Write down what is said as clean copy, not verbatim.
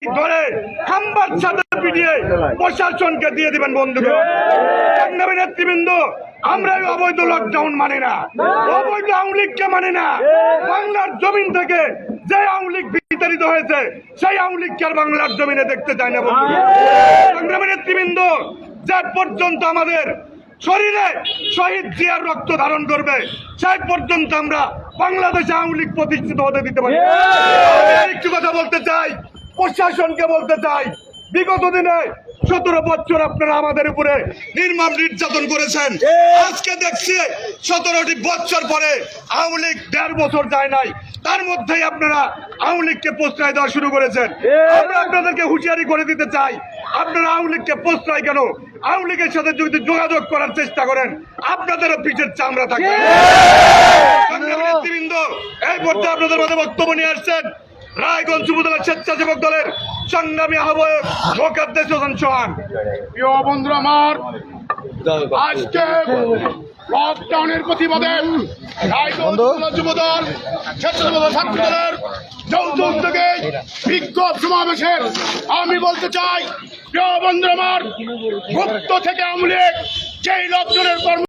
ধরে খাম্বার সাথে পিটিয়ে প্রশাসনকে দিয়ে দিবেন বন্ধুগণ। সংগ্রামী নেতৃবৃন্দ, আমরা অবৈধ লকডাউন মানি না, অবৈধ আওয়ামী লীগকে মানি না। বাংলার জমিন থেকে যে আওয়ামী লীগ বিতাড়িত হয়েছে সেই আওয়ামী লীগকে আর বাংলার জমিনে দেখতে চায় না বন্ধুগণ। সংগ্রামী নেতৃবৃন্দ, যে পর্যন্ত আমাদের শরীরে শহীদ জিয়ার রক্ত ধারণ করবে সেই পর্যন্ত আমরা বাংলাদেশে আওয়ামী লীগ প্রতিষ্ঠিত হতে দিতে পারি। একটু কথা বলতে চাই, প্রশাসনকে বলতে চাই, বিগত দিনে 17 বছর আপনারা আমাদের উপরে নির্মম নির্যাতন করেছেন। আজকে দেখছি 17টি বছর পরে আওয়ামী লীগ 1.5 বছর যায় নাই, তার মধ্যেই আপনারা আওয়ামী লীগকে প্রশ্রয় দেওয়া শুরু করেছেন। আমরা আপনাদেরকে হুঁশিয়ারি করে দিতে চাই, আপনারা আওয়ামী লীগকে প্রশ্রয় কেন, আওয়ামী লীগের সাথে যদি যোগাযোগ করার চেষ্টা করেন আপনাদেরও পিঠের চামড়া থাকবে। সংগ্রামী নেতৃবৃন্দ, এই পর্যায়ে আপনাদের মধ্যে বক্তব্য নিয়ে আসছেন রায়গঞ্জ যুবদলের স্বেচ্ছাসেবক দলের সংগ্রামী আহ্বায়ক মোকাদ্দেস হোসেন সোহান। প্রিয় বন্ধুরা আমার, আজকে লকডাউনের প্রতিবাদে রায়গঞ্জ যুবদল স্বেচ্ছাসেবক ছাত্র দলের যৌথ উদ্যোগে বিক্ষোভ সমাবেশে আমি বলতে চাই, প্রিয় বন্ধুরা আমার, গুপ্ত থেকে আওয়ামী লীগ যেই লকডাউনের কর্ম